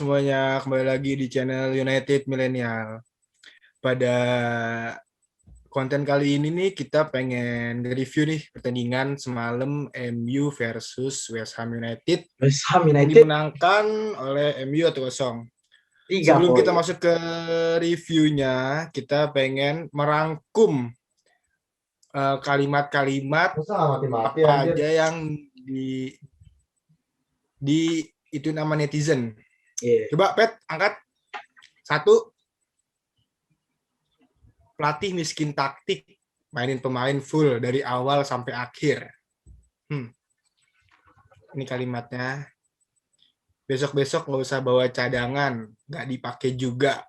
semuanya, kembali lagi di channel United Millennial. Pada konten kali ini nih kita pengen review nih pertandingan semalam MU versus West Ham United West Ham yang United dimenangkan oleh MU 1-0. 3 Sebelum poin. kita masuk ke reviewnya, kita pengen merangkum kalimat-kalimat Mati-mati apa anjir. aja yang di itu nama netizen. Iya. Coba Pet, angkat. 1, pelatih miskin taktik, mainin pemain full dari awal sampai akhir. Ini kalimatnya. Besok-besok nggak usah bawa cadangan, nggak dipakai juga.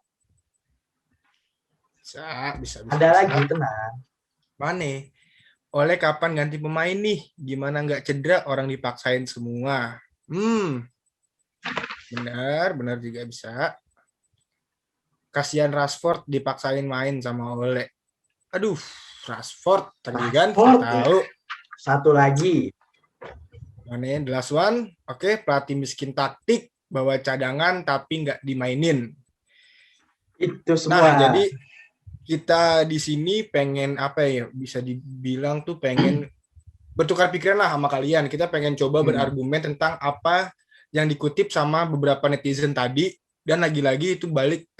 Bisa. Ada lagi, tenang. Mana? Oleh kapan ganti pemain nih? Gimana nggak cedera, orang dipaksain semua. Benar juga bisa. Kasihan Rashford dipaksain main sama Ole. Aduh, Rashford tadi kan tahu. Satu lagi. Mana the last one? Oke, pelatih miskin taktik, bawa cadangan tapi nggak dimainin. Itu semua. Nah, jadi kita di sini pengen apa ya? Bisa dibilang tuh pengen bertukar pikiran lah sama kalian. Kita pengen coba berargumen tentang apa yang dikutip sama beberapa netizen tadi, dan lagi-lagi itu balik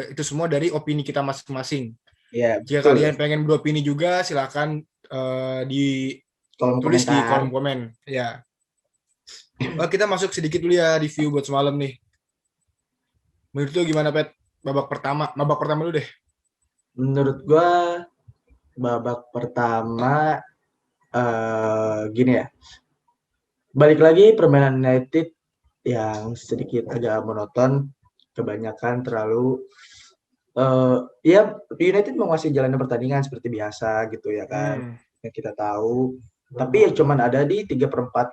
itu semua dari opini kita masing-masing. Ya, jika betul. Kalian pengen beropini juga, silakan tulis di kolom komen. Ya. Kita masuk sedikit dulu ya review buat semalam nih. Menurut lu gimana, Pet? Babak pertama dulu deh. Menurut gua babak pertama gini ya. Balik lagi permainan United yang sedikit agak monoton, kebanyakan terlalu ya United menguasai jalannya pertandingan seperti biasa gitu ya kan. Yang kita tahu. Tapi ya cuman ada di 3/4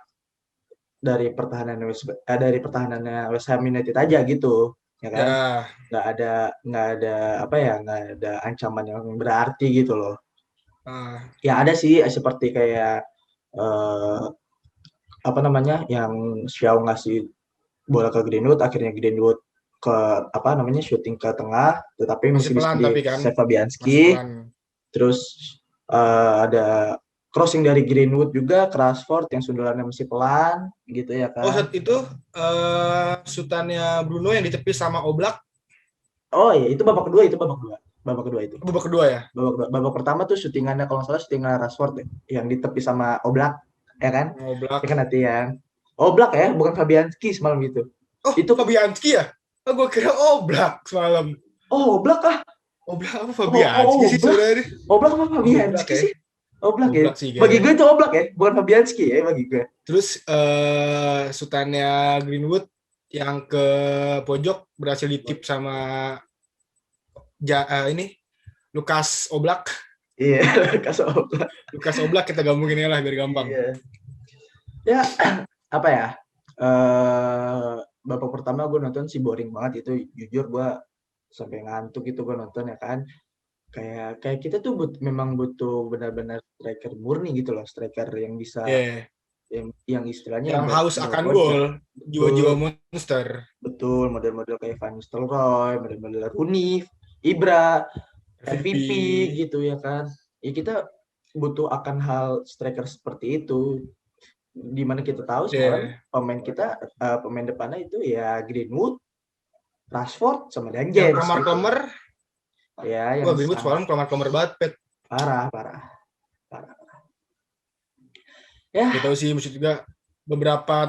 dari pertahanannya West Ham United aja gitu, ya kan? Nggak ada ancaman yang berarti gitu loh. Ya ada sih seperti kayak yang Xiao ngasih bola ke Greenwood, akhirnya Greenwood shooting ke tengah, tetapi masih bisa di save Fabianski. Terus ada crossing dari Greenwood juga ke Rashford yang sundulannya masih pelan gitu ya kan. Saat itu sutannya Bruno yang ditepis sama Oblak. Oh iya, itu babak kedua itu. Babak kedua ya? Babak pertama tuh syutingannya kalau nggak salah syutingan Rashford yang ditepis sama Oblak, ya kan? Oblak. Ya kan nanti yang Oblak ya, bukan Fabianski semalam gitu. Oh, itu Fabianski ya? Gue kira Oblak semalam. Oh, Oblak ah. Oblak apa Fabianski sih sebenarnya? Oblak apa Fabianski sih? Oblak ya. Bagi gue itu Oblak ya, bukan Fabianski ya bagi gue. Terus sutannya Greenwood yang ke pojok berhasil ditip sama ini Lukas Oblak. Iya, Lukas Oblak kita gabungin ya lah biar gampang. Iya. Ya, apa ya? Babak pertama gue nonton sih boring banget itu, jujur gue sampai ngantuk itu gue nonton ya kan. Kayak kita tuh memang butuh benar-benar striker murni gitu loh, striker yang bisa yang istilahnya yang haus akan gol, jiwa-jiwa monster. Betul, model-model kayak Van Nistelrooy, model-model Rooney, Ibra, MVP gitu ya kan. Ya kita butuh akan hal striker seperti itu. Di mana kita tahu semalam pemain depannya itu ya Greenwood, Rashford sama Dan James. Yang kelemar-kelemar. Ya, yang Greenwood semalam kelemar-kelemar banget, Pet. Parah. Ya. Kita tahu sih maksud juga beberapa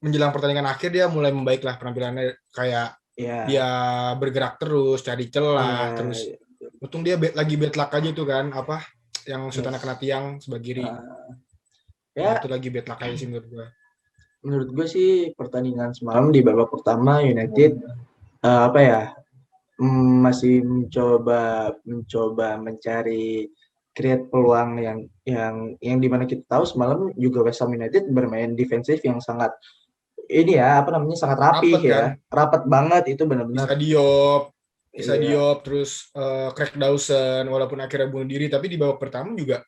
menjelang pertandingan akhir dia mulai membaik lah penampilannya, kayak dia bergerak terus, cari celah, terus untung dia lagi bad luck aja tuh kan, yang shootnya kena tiang sebelah kiri. Itu lagi bad luck aja sih menurut gue sih pertandingan semalam di babak pertama United masih mencoba mencari create peluang yang dimana kita tahu semalam juga West Ham United bermain defensif yang sangat sangat rapi ya, rapat banget itu benar-benar. Isa Diop terus Craig Dawson walaupun akhirnya bunuh diri, tapi di babak pertama juga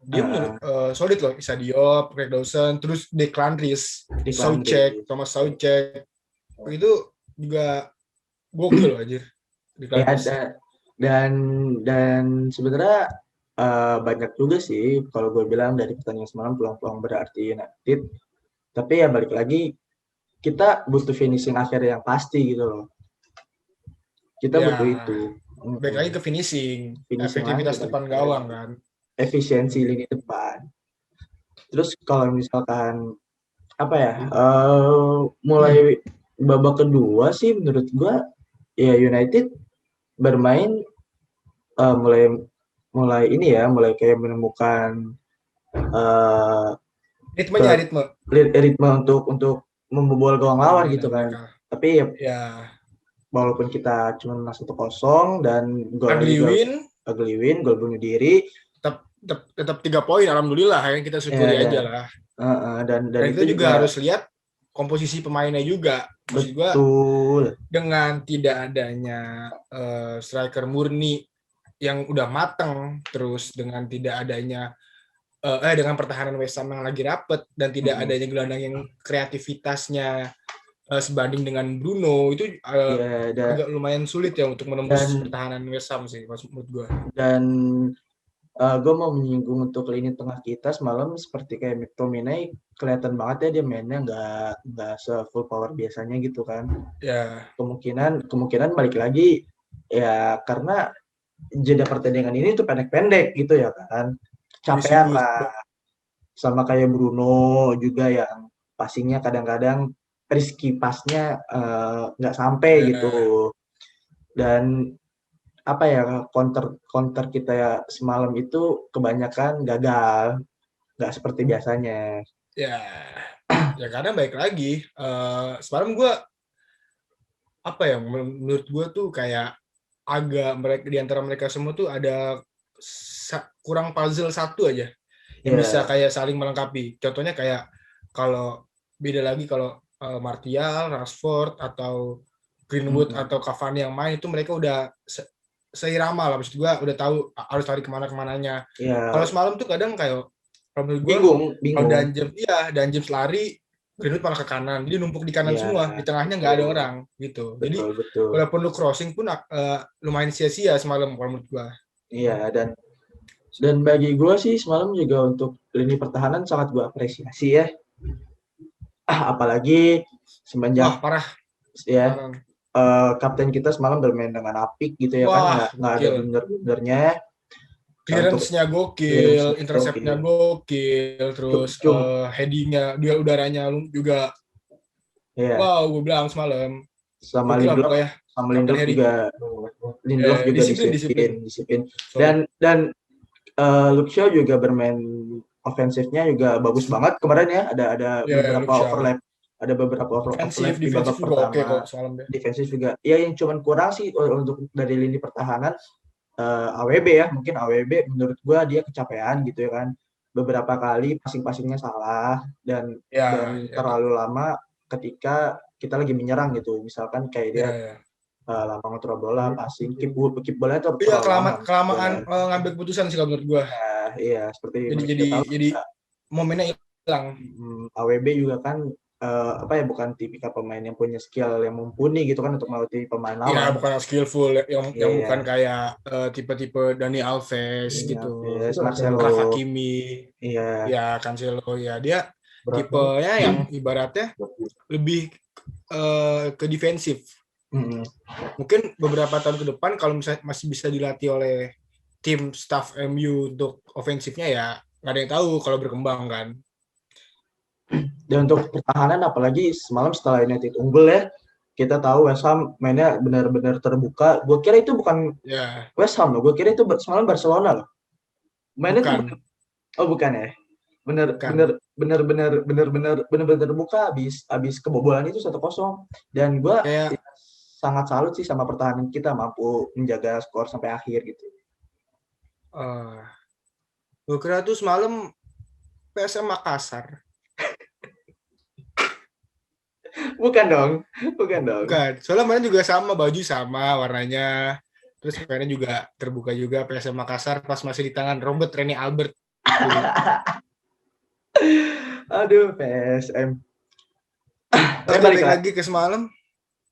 dia menurut solid loh. Issa Diop, Greg Dawson, terus Declan Rice, Soucek, Thomas Soucek itu juga gokil loh anjir. Ya, dan sebenarnya banyak juga sih kalau gue bilang dari pertandingan semalam peluang-peluang berarti United. Tapi ya balik lagi kita butuh finishing akhir yang pasti gitu loh. Kita butuh itu. Baik lagi ke finishing efektivitas depan lagi. gawang kan. Efisiensi lini depan. Terus kalau misalkan apa ya? Mulai babak kedua sih menurut gua ya United bermain mulai ini ya, mulai kayak menemukan ritme untuk membobol gawang lawan gitu kan. Mereka. Tapi ya walaupun kita cuma menang 1-0 dan ugly win, gol bunuh diri, tetap 3 poin alhamdulillah ya kita syukuri aja lah. Dan itu juga harus lihat komposisi pemainnya juga. Maksud gua dengan tidak adanya striker murni yang udah mateng, terus dengan tidak adanya dengan pertahanan West Ham yang lagi rapet dan tidak adanya gelandang yang kreativitasnya sebanding dengan Bruno itu agak lumayan sulit ya untuk menembus pertahanan West Ham sih menurut gue. Dan gue mau menyinggung untuk lini tengah kita semalam seperti kayak McTominay kelihatan banget ya dia mainnya nggak se-full power biasanya gitu kan. Ya. Kemungkinan balik lagi ya karena jeda pertandingan ini tuh pendek-pendek gitu ya kan. Capean lah. Sama kayak Bruno juga yang passingnya kadang-kadang risky pasnya nggak sampai gitu. Dan apa ya counter kita ya semalam itu kebanyakan gagal, nggak seperti biasanya. Ya karena baik lagi semalam gue apa ya menurut gue tuh kayak agak mereka di antara mereka semua tuh ada kurang puzzle satu aja yang bisa kayak saling melengkapi. Contohnya kayak kalau beda lagi kalau Martial, Rashford atau Greenwood atau Cavani yang main itu mereka udah seirama lah, maksud gue udah tahu harus lari kemana-kemananya. Kalau semalam tuh kadang kayak kalau menurut gue bingung. Dan James lari, Greenwood malah ke kanan, jadi numpuk di kanan semua, di tengahnya nggak ada orang gitu. Jadi walaupun lu crossing pun lumayan sia-sia semalam kalau menurut gue. Iya, dan bagi gue sih semalam juga untuk lini pertahanan sangat gue apresiasi ya. Apalagi semenjak parah ya kapten kita semalam bermain dengan apik gitu ya. Kan nggak ada blunder-blundernya. Clearance-nya gokil, intercept-nya gokil, terus heading-nya dia udaranya juga. Wow, gue bilang semalam. Sama Lindelof juga disiplin. Dan Luke Shaw juga bermain ofensifnya juga bagus banget kemarin ya. Ada beberapa overlap di babak pertama. Defensif juga. Ya yang cuman kurang sih untuk dari lini pertahanan AWB ya. Mungkin AWB menurut gua dia kecapean gitu ya kan. Beberapa kali passing-passingnya salah dan terlalu lama ketika kita lagi menyerang gitu. Misalkan kayak dia lama ngontrol bola, passing, keep bola itu kelamaan ngambil keputusan sih kalau menurut gua. Iya, seperti jadi momennya hilang. AWB juga kan bukan tipikal pemain yang punya skill yang mumpuni gitu kan untuk melewati pemain lawan. Iya, bukan skillful yang bukan kayak tipe-tipe Dani Alves gitu. Marcelo, Hakimi. Iya, Cancelo ya. Dia tipenya yang ibaratnya lebih ke defensif. Mungkin beberapa tahun ke depan kalau misalnya masih bisa dilatih oleh tim staff MU untuk ofensifnya ya nggak ada yang tahu kalau berkembang kan. Dan untuk pertahanan apalagi semalam setelah United unggul ya, kita tahu West Ham mainnya benar-benar terbuka. Gue kira itu bukan West Ham loh, gue kira itu semalam Barcelona loh. Mainnya bukan ya. Benar terbuka habis kebobolan itu 1-0. Dan gue sangat salut sih sama pertahanan kita mampu menjaga skor sampai akhir gitu. Gue kira tuh semalam PSM Makassar. Bukan dong. Soalnya mainnya juga sama, baju sama warnanya. Terus mainnya juga terbuka juga PSM Makassar pas masih di tangan Robert Rene Albert. Aduh, PSM. Tapi Balik balik lah. lagi ke semalam,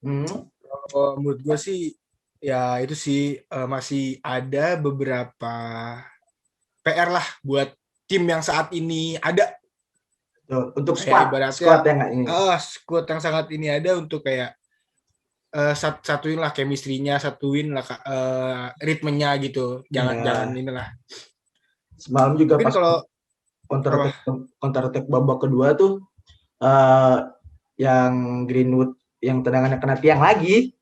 Hmm, menurut gue sih ya itu sih masih ada beberapa PR lah buat tim yang saat ini ada. tuh, untuk Kayak squad ibaratnya yang nggak ini. squad yang sangat ini ada untuk kayak satuin lah chemistry-nya, satuin lah ritmenya gitu. Jangan jangan Ya, inilah. semalam juga Mungkin pas kalau counter apa? attack counter attack babak kedua tuh eh yang Greenwood yang tendangannya kena tiang lagi.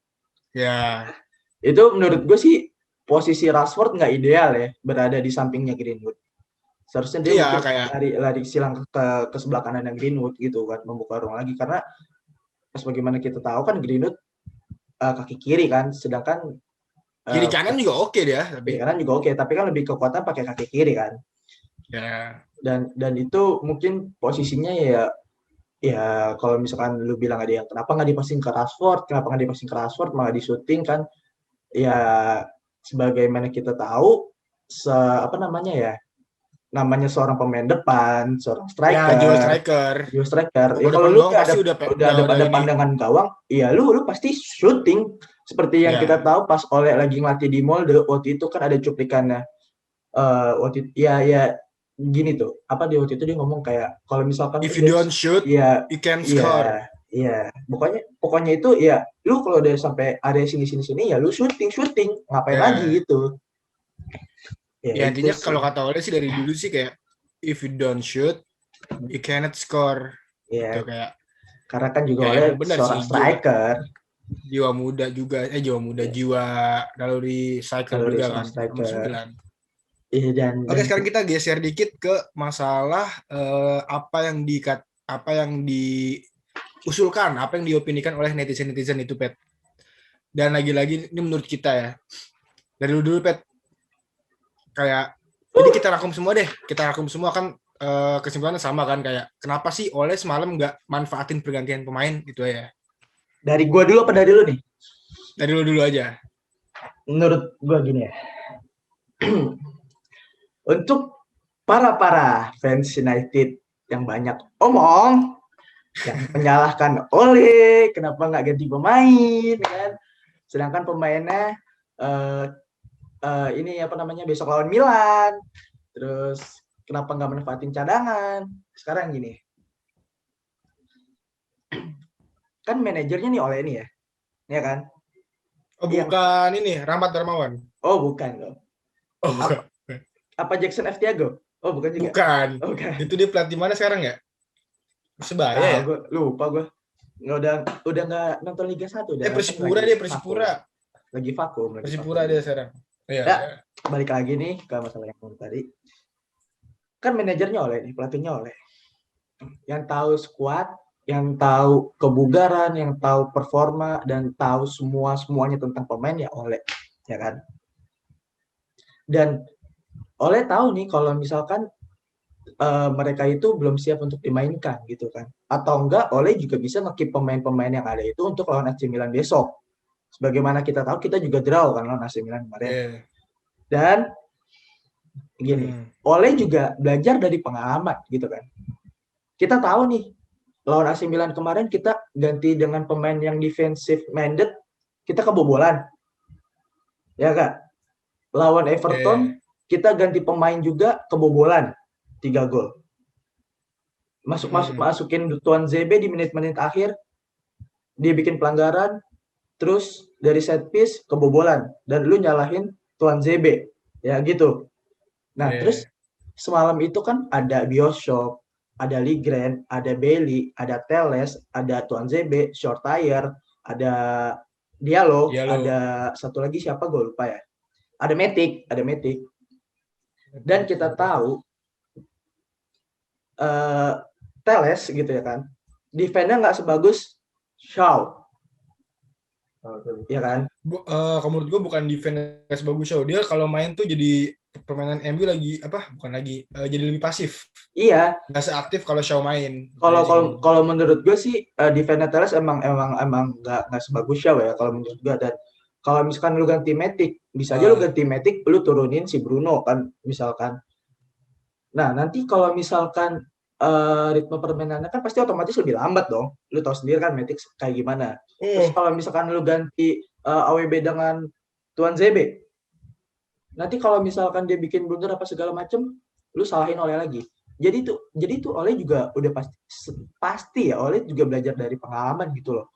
Ya, Itu menurut gue sih posisi Rashford nggak ideal ya berada di sampingnya Greenwood. Seharusnya dia iya mungkin kayak lari silang ke sebelah kanan yang Greenwood gitu kan, membuka ruang lagi karena sebagaimana kita tahu kan Greenwood kaki kiri kan, sedangkan kiri kanan juga oke dia, kiri tapi kanan juga oke, tapi kan lebih kekuatan pakai kaki kiri kan. ya Dan itu mungkin posisinya ya kalau misalkan lu bilang ada yang kenapa nggak dipasing ke Rashford, kenapa nggak dipasing ke Rashford malah di syuting kan, ya sebagaimana kita tahu apa namanya ya, namanya seorang pemain depan, seorang ya Joe striker, striker. Rio striker. Kalau Ya kalau depan lu gawang pasti udah ada udah pada ini. pandangan gawang, iya lu pasti shooting. Seperti yang kita Ya, tahu pas Oleh lagi ngelatih di Molde waktu itu kan ada cuplikannya. Waktu ya gini tuh. Apa dia waktu itu dia ngomong kayak kalau misalkan if tuh you dia don't shoot, iya you can iya score. iya pokoknya pokoknya itu ya lu kalau udah sampai area sini sini sini ya lu shooting shooting ngapain Ya, lagi gitu. Ya ya itu intinya sih. kalau kata Oleh sih dari dulu sih kayak if you don't shoot, you cannot score. Gitu Ya kayak karena kan juga ya oleh emang benar seorang sih striker. jiwa muda juga jiwa muda Ya, jiwa naluri cycle kalau dia juga seorang kan nomor striker. 9. Iya Oke, sekarang kita geser dikit ke masalah apa yang diusulkan, apa yang diopinikan oleh netizen-netizen itu, Pet. Dan lagi-lagi ini menurut kita ya. Dari dulu Pet. Kayak jadi kita rangkum semua deh. Kita rangkum semua kan kesimpulannya sama kan kayak kenapa sih Oleh semalam nggak manfaatin pergantian pemain gitu ya. Dari gua dulu apa dari lu nih? Dari dulu aja. Menurut gua gini ya. Untuk para fans United yang banyak omong, yang menyalahkan Ole, kenapa nggak ganti pemain kan? Sedangkan pemainnya uh, ini apa namanya besok lawan Milan, terus kenapa nggak manfaatin cadangan? Sekarang gini, kan manajernya nih Ole nih ya kan? Oh Yang bukan ini Rahmat Darmawan. oh bukan dong. Oh Apa, bukan. apa Jackson F Tiago? Oh bukan juga. Bukan. Oh, bukan. Itu dia pelatih mana sekarang ya? Persebaya ya? Gue lupa gue. Udah nggak nonton Liga 1 udah kan Persipura lagi dia vakum. Persipura. Lagi vakum, lagi Persipura vakum. dia sekarang. Iya, Ya, ya. balik lagi nih ke masalah yang tadi. Kan manajernya oleh nih, pelatihnya oleh. Yang tahu squad, yang tahu kebugaran, yang tahu performa dan tahu semuanya tentang pemain ya oleh, ya kan? Dan oleh tahu nih kalau misalkan mereka itu belum siap untuk dimainkan gitu kan. Atau enggak, Oleh juga bisa nge-keep pemain-pemain yang ada itu untuk lawan AC Milan besok. Sebagaimana kita tahu, kita juga draw kan lawan AC Milan kemarin. Yeah. Dan gini, Oleh juga belajar dari pengalaman gitu kan. Kita tahu nih, lawan AC Milan kemarin kita ganti dengan pemain yang defensive minded, kita kebobolan. Ya kak? Lawan Everton, kita ganti pemain juga kebobolan. 3 gol. Masukin Tuan ZB di menit-menit akhir, dia bikin pelanggaran, terus dari set piece kebobolan, dan lu nyalahin Tuan ZB, ya gitu. Nah, terus semalam itu kan ada Bioshop, ada Ligren, ada Bailey, ada Teles, ada Tuan ZB, Short Tire, ada Diallo, ada satu lagi siapa gue lupa ya. Ada Matic. Dan kita tahu Teles gitu ya kan, defense-nya nggak sebagus Shaw, ya kan? Kalau menurut gue bukan defense bagus Shaw, dia kalau main tuh jadi permainan MU lagi apa? Bukan lagi jadi lebih pasif. Iya. Nggak seaktif kalau Shaw main. Kalau menurut gue sih defense Teles emang nggak sebagus Shaw ya kalau menurut gue. Dan kalau misalkan lu ganti Matic, bisa aja lu ganti Matic, lu turunin si Bruno kan misalkan. Nah, nanti kalau misalkan ritme permainannya kan pasti otomatis lebih lambat dong. Lu tahu sendiri kan Matic kayak gimana. Terus Oh, kalau misalkan lu ganti AWB dengan Tuan ZB, nanti kalau misalkan dia bikin blunder apa segala macem, lu salahin Oleh lagi. Jadi itu Oleh juga udah pasti ya Oleh juga belajar dari pengalaman gitu loh,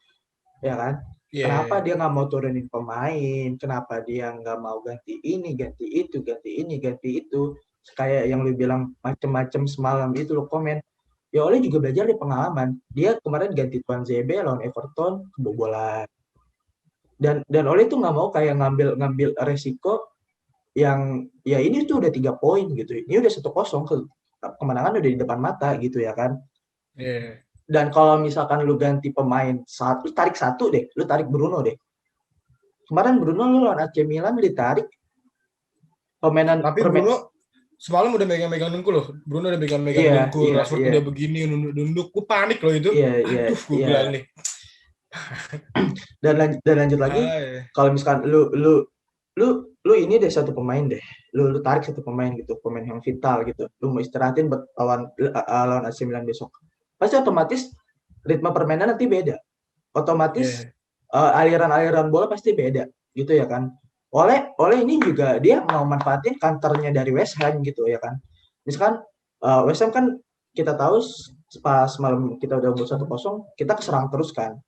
ya kan? Kenapa iya. dia nggak mau turunin pemain? Kenapa dia nggak mau ganti ini, ganti itu, ganti ini, ganti itu? Kayak yang lu bilang macem-macem semalam itu lo komen. Ya Oleh juga belajar dari pengalaman. Dia kemarin ganti Tuan ZB lawan Everton kebobolan. Dan Oleh tuh nggak mau kayak ngambil ngambil resiko yang ya ini tuh udah 3 poin gitu. Ini udah 1-0 kemenangan udah di depan mata gitu ya kan. Iya. Dan kalau misalkan lu ganti pemain satu, tarik satu deh, lu tarik Bruno deh. Kemarin Bruno lu lawan AC Milan ditarik permainan Tapi Bruno semalam udah megang-megang dengkul loh. Bruno udah megang-megang iya dengkul. iya Rashford iya udah begini nunduk-nunduk. Gue panik loh itu. iya iya Aduh, gue iya. bilang nih. Dan lanjut lagi Hai. kalau misalkan lu ini deh satu pemain deh. Lu tarik satu pemain gitu, pemain yang vital gitu. Lu mau istirahatin buat lawan AC Milan besok. Pasti otomatis ritme permainan nanti beda. Otomatis Iya. aliran-aliran bola pasti beda gitu ya kan. Oleh ini juga dia mau manfaatin counternya dari West Ham gitu ya kan. Misalkan West Ham kan kita tahu pas malam kita udah unggul 1-0, kita keserang terus kan.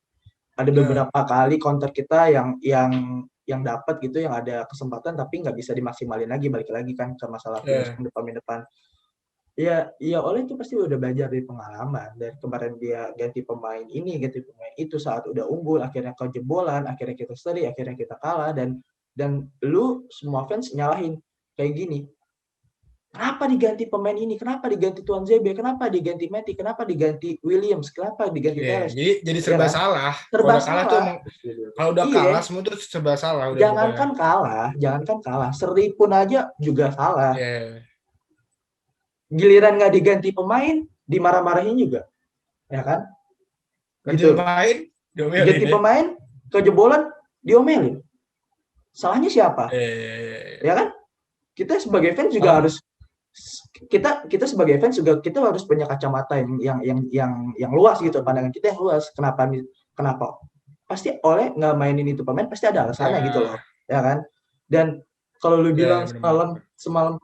Ada Nah, beberapa kali counter kita yang dapat gitu, yang ada kesempatan tapi nggak bisa dimaksimalin lagi, balik lagi kan ke masalah iya. finishing depan-depan. Ya Oleh itu pasti udah belajar dari pengalaman. Dari kemarin dia ganti pemain ini, ganti pemain itu saat udah unggul, akhirnya kejebolan, akhirnya kita seri, akhirnya kita kalah dan lu semua fans nyalahin kayak gini. Kenapa diganti pemain ini? Kenapa diganti Tuan ZB? Kenapa diganti Mati? Kenapa diganti Williams? Kenapa diganti Iya. Teles? Jadi Ya serba kan? salah. Kalau Serba udah kalah tuh salah. emang, kalau udah kalah Iya, semua tuh serba salah udah pokoknya. jangankan kalah, seri pun aja juga salah. Iya. Giliran nggak diganti pemain, dimarah-marahin juga, ya kan? Ganti Gitu. pemain, diomelin Ganti ya. pemain, kejebolan, diomelin. Salahnya siapa? Ya kan? Kita sebagai fans juga Salah. harus kita kita sebagai fans juga kita harus punya kacamata yang luas gitu, pandangan kita yang luas. Kenapa pasti Oleh nggak mainin itu pemain pasti ada alasannya gitu loh, Ya, ya kan? Dan kalau lu ya, bilang ya benar-benar. semalam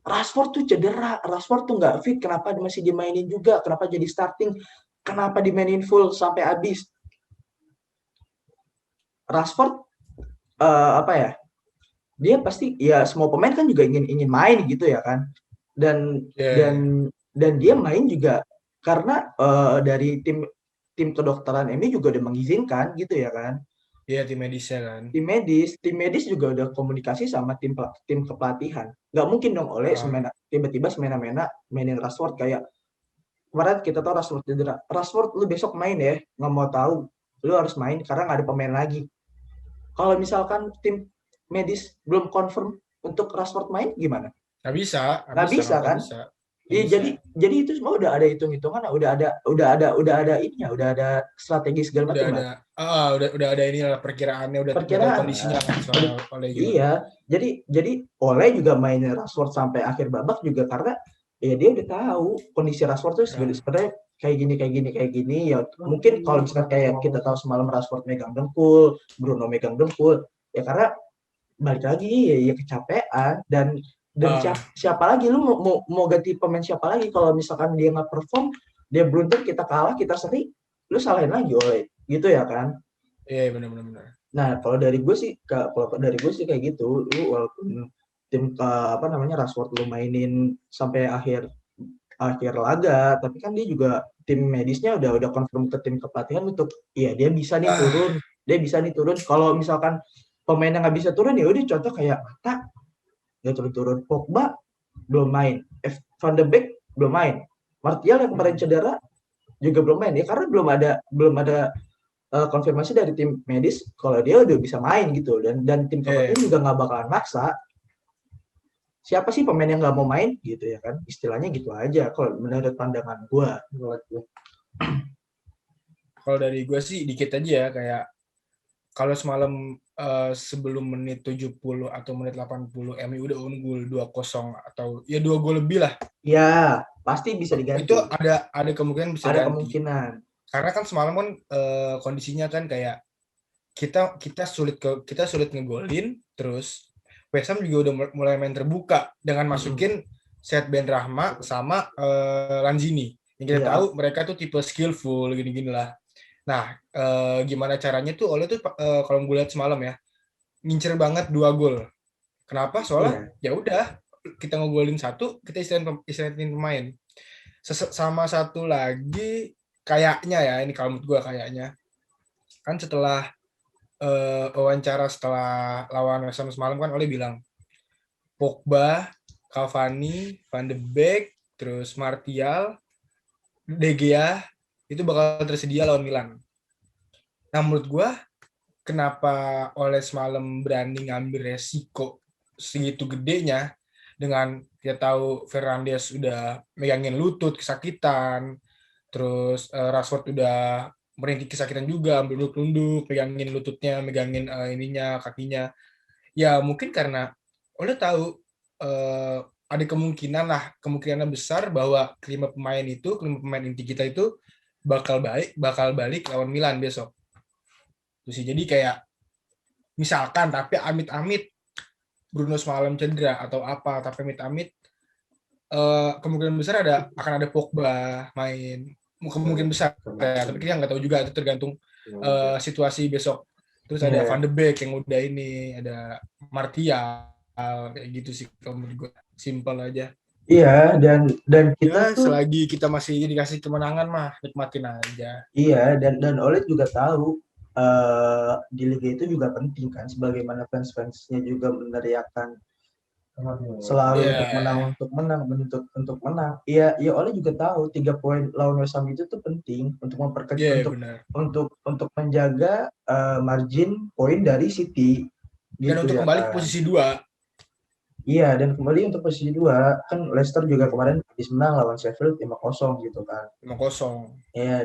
Rashford tuh cedera, Rashford tuh nggak fit, kenapa masih dimainin juga, kenapa jadi starting, kenapa dimainin full sampai habis? Rashford apa ya? Dia pasti ya semua pemain kan juga ingin ingin main gitu ya kan. Dan Ya, dan dia main juga karena dari tim kedokteran ini juga udah mengizinkan gitu ya kan. ya tim medisnya kan. Tim medis juga udah komunikasi sama tim kepelatihan. Nggak mungkin dong Oleh Ah, tiba-tiba semena-mena mainin Rashford kayak kemarin kita tahu Rashford cedera. Rashford lu besok main ya, nggak mau tahu. Lu harus main karena nggak ada pemain lagi. Kalau misalkan tim medis belum confirm untuk Rashford main gimana? nggak bisa, nggak Nggak bisa, bisa nggak kan? bisa, nggak Ya, bisa. jadi itu semua udah ada hitung-hitungan, udah ada ininya, udah ada strategi segala Udah macam ada, lah. udah ada inilah perkiraannya, udah tahu Perkiraan. kondisinya kan Udah, soal oleh gimana. iya. Jadi Oleh juga mainin Rashford sampai akhir babak juga karena ya dia udah tahu kondisi Rashford tuh Ya, sebenarnya kayak gini kayak gini kayak gini ya mungkin kalau misalkan kayak kita tahu semalam Rashford megang dengkul, Bruno megang dengkul, ya karena balik lagi ya kecapean dan siapa, ah, siapa lagi lu mau ganti pemain siapa lagi kalau misalkan dia nggak perform, dia beruntung kita kalah kita seri, lu salahin lagi Oleh gitu ya kan. iya benar-benar. Nah, kalau dari gue sih kayak gitu, lu walaupun tim apa namanya Rashford lu mainin sampai akhir akhir laga, tapi kan dia juga tim medisnya udah confirm ke tim kepelatihan untuk iya dia bisa nih Ah, turun, dia bisa nih turun. Kalau misalkan pemainnya nggak bisa turun ya udah contoh kayak Mata nggak turun-turun, Pogba belum main, Van de Beek belum main, Martial yang kemarin hmm, cedera juga belum main ya karena belum ada konfirmasi dari tim medis kalau dia udah bisa main gitu dan tim kepelatihan iya. juga nggak bakalan maksa siapa sih pemain yang nggak mau main gitu ya kan istilahnya gitu aja kalau menurut pandangan gue. Kalau dari gue sih dikit aja ya kayak kalau semalam sebelum menit 70 atau menit 80 MU udah unggul 2-0 atau ya 2 gol lebih lah. Ya, pasti bisa Itu diganti. ada kemungkinan bisa Ada ganti. kemungkinan. Karena kan semalam kan kondisinya kan kayak kita sulit ngegolin, terus West Ham juga udah mulai main terbuka dengan masukin Set Ben Rahma sama Lanzini. Yang kita Iya. tahu mereka tuh tipe skillful gini-gini lah. Nah, gimana caranya tuh Ole tuh kalau gue lihat semalam ya, ngincer banget 2 gol. Kenapa? Soalnya Iya. ya udah kita ngegolin satu, kita istirahatin pemain. Sama satu lagi kayaknya ya, ini kalau menurut gue kayaknya kan setelah wawancara setelah lawan West Ham semalam kan Ole bilang Pogba, Cavani, Van de Beek, terus Martial, De Gea itu bakal tersedia lawan Milan. Nah menurut gue kenapa Ole semalam berani ngambil resiko segitu gedenya dengan kita tahu Fernandes udah megangin lutut kesakitan, terus Rashford udah merintih kesakitan juga, nunduk-nunduk, megangin lututnya, megangin ininya, kakinya. Ya mungkin karena Ole tahu ada kemungkinan besar bahwa kelima pemain inti kita itu bakal balik lawan Milan besok. Terus sih jadi kayak misalkan tapi amit-amit Bruno semalam cedera atau apa, tapi amit-amit kemungkinan besar akan ada Pogba main, kemungkinan besar ya, tapi kita nggak tahu juga, itu tergantung situasi besok. Terus ada Van de Beek yang udah ini, ada Martial kayak gitu sih kalau menurut gue, simpel aja. Iya, dan kita Ya tuh selagi kita masih dikasih kemenangan mah nikmatin aja. iya, dan Oleh juga tahu di liga itu juga penting kan, sebagaimana fans-fansnya juga meneriakan selalu untuk menang, untuk menang. Iya, ya Oleh juga tahu 3 poin lawan West Ham itu tuh penting untuk Iya benar. untuk menjaga margin poin dari City Dan gitu untuk ya kembali ke kan. posisi 2. Iya, dan kembali untuk posisi 2 kan Leicester juga kemarin habis menang lawan Sheffield 5-0 gitu kan. 5-0. Iya,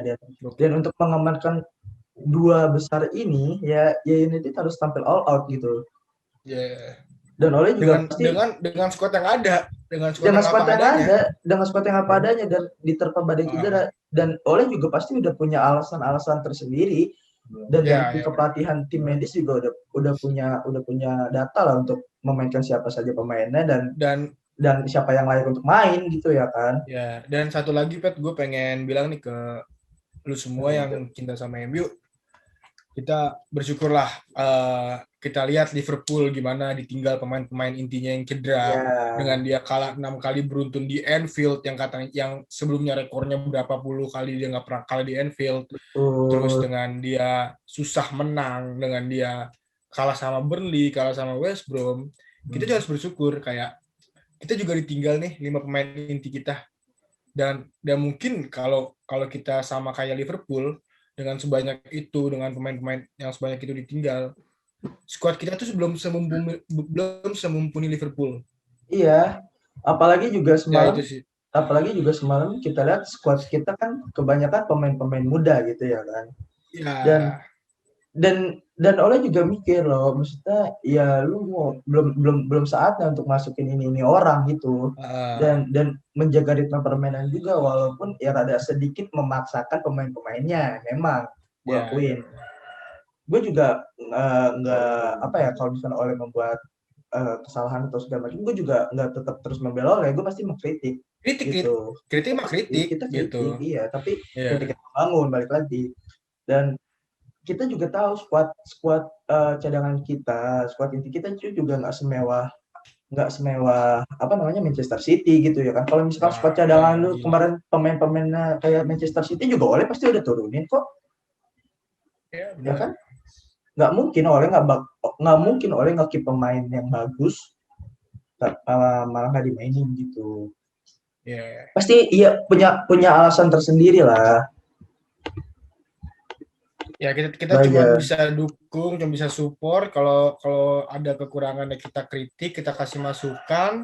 dan untuk mengamankan 2 besar ini ya United harus tampil all out gitu. Yeah. Dan Oleh juga pasti dengan squad yang ada, dengan squad dengan yang squad apa yang adanya. ada, dengan squad yang apa adanya dan diterpa badai cedera. Dan Oleh juga pasti udah punya alasan-alasan tersendiri dan dari kepelatihan tim medis juga udah punya data lah untuk memainkan siapa saja pemainnya dan siapa yang layak untuk main gitu ya kan. Ya, dan satu lagi Pet, gue pengen bilang nih ke lu semua yang cinta sama MU, kita bersyukurlah kita lihat Liverpool gimana ditinggal pemain-pemain intinya yang cedera, dengan dia kalah 6 kali beruntun di Anfield yang sebelumnya rekornya berapa puluh kali dia nggak pernah kalah di Anfield. Terus dengan dia susah menang, dengan dia kalah sama Burnley, kalah sama West Brom, kita juga harus bersyukur kayak kita juga ditinggal nih 5 pemain inti kita. Dan mungkin kalau kita sama kayak Liverpool dengan sebanyak itu, dengan pemain-pemain yang sebanyak itu ditinggal, squad kita tuh belum semumpuni Liverpool. Iya, apalagi juga Ya, itu sih. semalam kita lihat squad kita kan kebanyakan pemain-pemain muda gitu ya kan. Ya. Dan Oleh juga mikir loh, maksudnya ya lu mau belum saatnya untuk masukin ini orang gitu. Dan menjaga ritme permainan juga walaupun ya rada sedikit memaksakan pemain-pemainnya memang gue akuin. Gue juga nggak apa ya kalau misalnya Oleh membuat kesalahan atau segala macam, gue juga nggak tetap terus membela Oleh, gue pasti mengkritik gitu. Kritik mah kritik kita gitu. Iya, tapi kritik membangun balik lagi. Dan kita juga tahu squad cadangan kita, squad inti kita juga nggak semewah apa namanya Manchester City gitu ya kan. Kalau misalkan squad cadangan lu kemarin pemain-pemainnya kayak Manchester City juga Oleh pasti udah turunin kok. Ya kan? Nggak mungkin Oleh nggak keep pemain yang bagus malah nggak dimainin gitu. Pasti iya punya alasan tersendiri lah. Ya kita cuma bisa dukung, cuma bisa support. Kalau ada kekurangannya kita kritik, kita kasih masukan.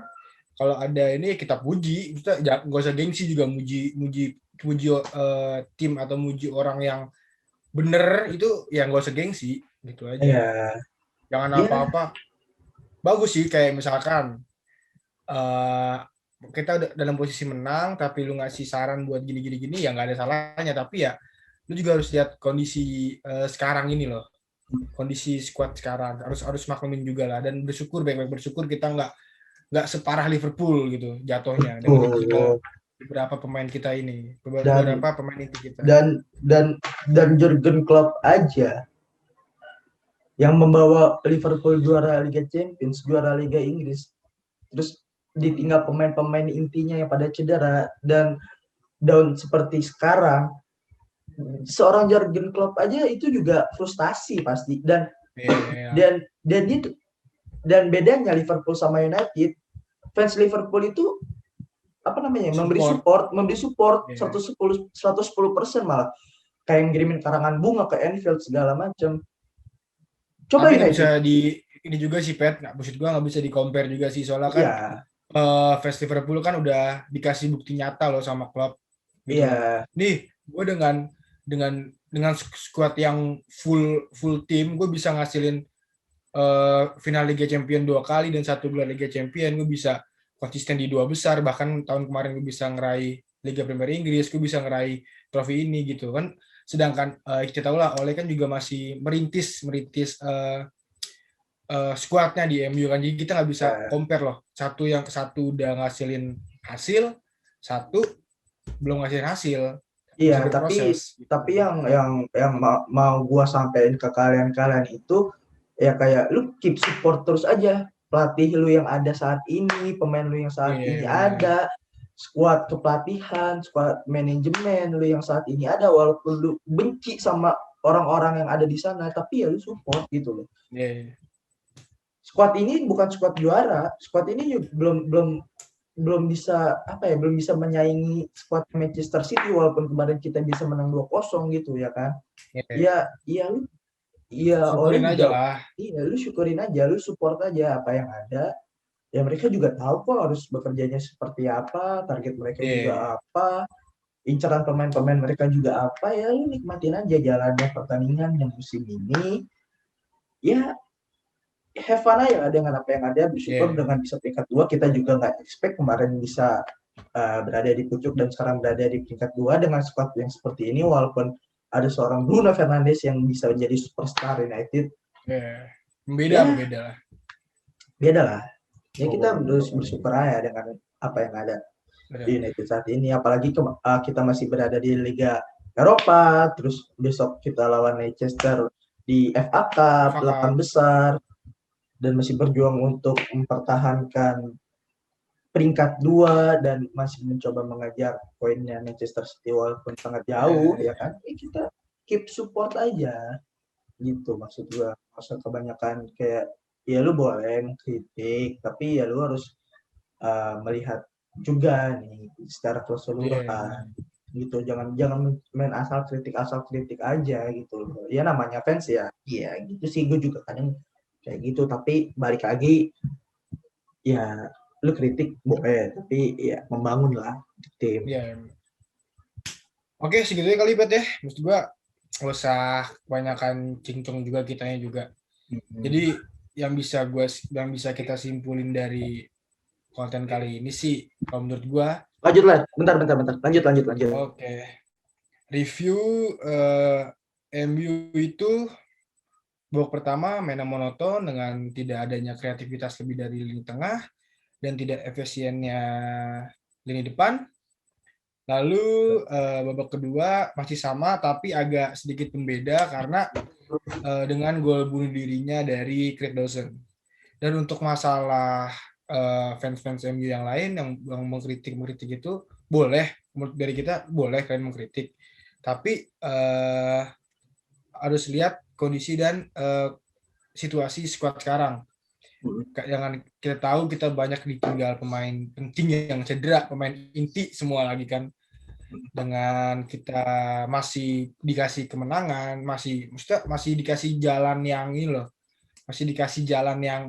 Kalau ada ini kita puji. Kita nggak usah gengsi juga muji tim atau muji orang yang bener itu, ya nggak usah gengsi gitu aja. Iya. jangan Iya, apa-apa. Bagus sih kayak misalkan eh kita udah dalam posisi menang tapi lu ngasih saran buat gini ya nggak ada salahnya, tapi ya lu juga harus lihat kondisi sekarang ini loh, kondisi squad sekarang harus harus maklumin juga lah, dan bersyukur, baik-baik bersyukur kita nggak separah Liverpool gitu jatuhnya dengan betul. beberapa pemain kita ini, Dan beberapa pemain inti kita. dan dan dan Jurgen Klopp aja yang membawa Liverpool juara Liga Champions, juara Liga Inggris, terus ditinggal pemain-pemain intinya yang pada cedera dan down seperti sekarang, seorang Jurgen Klopp aja itu juga frustasi pasti. dan Yeah. dan dan itu dan bedanya Liverpool sama United, fans Liverpool itu apa namanya, memberi support Yeah. 110% malah, kayak ngirimin karangan bunga ke Anfield segala macam. Coba Tapi nggak bisa United. di ini juga sih Pet, nggak, maksud gua nggak bisa di compare juga sih, soalnya kan Iya, fans Liverpool kan udah dikasih bukti nyata loh sama klub gitu loh. iya, Nih, gue dengan skuad yang full tim, gue bisa ngasilin final Liga Champion 2 kali dan 1 gelar Liga Champion. Gue bisa konsisten di 2 besar, bahkan tahun kemarin gue bisa ngeraih Liga Premier Inggris, gue bisa ngeraih trofi ini gitu kan. Sedangkan kita tahu lah Oleh kan juga masih merintis skuadnya di MU kan, jadi kita nggak bisa iya. compare loh, satu udah ngasilin hasil, satu belum ngasilin hasil, Iya, masih berproses gitu. tapi yang mau gua sampaikan ke kalian itu ya, kayak lu keep support terus aja pelatih lu yang ada saat ini, pemain lu yang saat Iya ini benar. ada, skuad kepelatihan, skuad manajemen lu yang saat ini ada, walaupun lu benci sama orang-orang yang ada di sana, tapi ya lu support gitu loh. Iya. Skuad ini bukan skuad juara, skuad ini belum bisa apa ya, belum bisa menyaingi skuad Manchester City walaupun kemarin kita bisa menang 2-0 gitu ya kan. Iya. Ya, iya lu, iya oleh Syukurin aja juga, lah. iya lu syukurin aja, lu support aja apa yang ada. Ya mereka juga tahu kok harus bekerjanya seperti apa, target mereka Iya. juga apa, incaran pemain-pemain mereka juga apa, ya lu nikmatin aja jalannya pertandingan yang musim ini. Ya have fun aja dengan apa yang ada, bersyukur Iya. dengan bisa peringkat 2. Kita juga nggak expect kemarin bisa berada di pucuk dan sekarang berada di peringkat 2 dengan squad yang seperti ini, walaupun ada seorang Bruno Fernandes yang bisa menjadi superstar United. Iya. Membeda Ya membeda lah. beda lah, ya kita harus bersyukur aja dengan apa yang ada Benar. di United saat ini, apalagi kita masih berada di Liga Eropa, terus besok kita lawan Leicester di FA Cup 8 Fakap. besar, dan masih berjuang untuk mempertahankan peringkat 2 dan masih mencoba mengejar poinnya Manchester City walaupun sangat jauh Iya. ya kan. Kita keep support aja gitu, maksud gua. Masa kebanyakan kayak, ya lu boleh kritik tapi ya lu harus melihat juga nih secara Iya. keseluruhan gitu. Jangan jangan main asal kritik aja gitu loh. Ya namanya fans ya. Iya gitu sih, gue juga kadang kayak gitu, tapi balik lagi, ya lu kritik boleh tapi ya membangun lah tim. Iya. Oke, segitunya kali Bet ya. Maksud gua nggak usah kebanyakan cincong juga kitanya juga. Jadi yang bisa kita simpulin dari konten kali ini sih, kalau menurut gua, Lanjut lah, bentar, lanjut. oke, review MU itu babak pertama mainnya monoton dengan tidak adanya kreativitas lebih dari lini tengah dan tidak efisiennya lini depan. Lalu babak kedua masih sama tapi agak sedikit pembeda karena dengan gol bunuh dirinya dari Craig Dawson. Dan untuk masalah fans-fans MU yang lain yang mengkritik itu boleh, menurut dari kita boleh kalian mengkritik, tapi harus lihat kondisi dan situasi skuad sekarang. Jangan, kita tahu kita banyak ditinggal pemain penting yang cedera, pemain inti semua lagi kan. Dengan kita masih dikasih kemenangan, masih dikasih jalan yang ini loh, masih dikasih jalan yang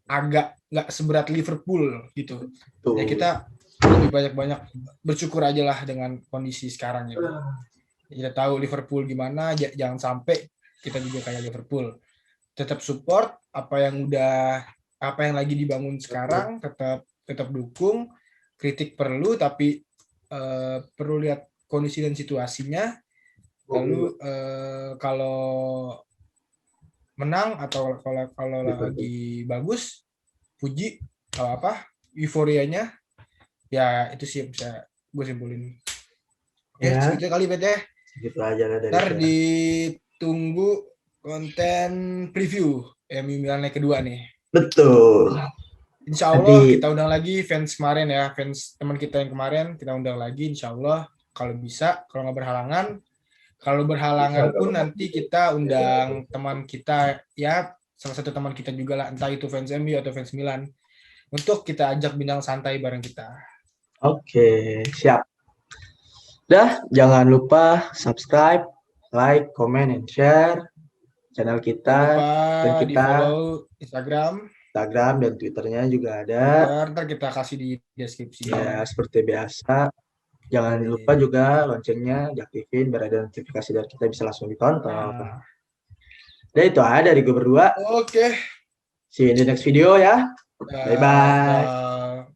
agak nggak seberat Liverpool gitu. Tuh. Ya kita lebih banyak bersyukur aja lah dengan kondisi sekarang ini. Kita tahu Liverpool gimana, jangan sampai kita juga kayak Liverpool. tetap support apa yang lagi dibangun sekarang, tetap dukung. Kritik perlu, tapi perlu lihat kondisi dan situasinya. Lalu kalau menang atau kalau lagi bagus, puji euforianya, ya itu sih yang bisa gue simpulin. Ya. Segitu kali Bet ya. Gitu aja lah dari Ntar ditunggu konten preview MU Milan leg kedua nih. Betul. Insya Allah kita undang lagi fans kemarin ya, fans teman kita yang kemarin kita undang lagi Insya Allah kalau bisa, kalau nggak berhalangan. Kalau berhalangan pun nanti kita undang teman kita ya, salah satu teman kita juga lah, entah itu fans MU atau fans Milan, untuk kita ajak bincang santai bareng kita. Oke, siap. Dah, jangan lupa subscribe, like, comment, and share channel kita. Dan kita di follow Instagram dan Twitternya juga ada. Ntar kita kasih di deskripsi. Ya, seperti biasa. Jangan lupa juga loncengnya diaktifin biar ada notifikasi dari kita bisa langsung ditonton. Dan itu ada dari gue berdua. Oke. See you in the next video ya. Bye-bye.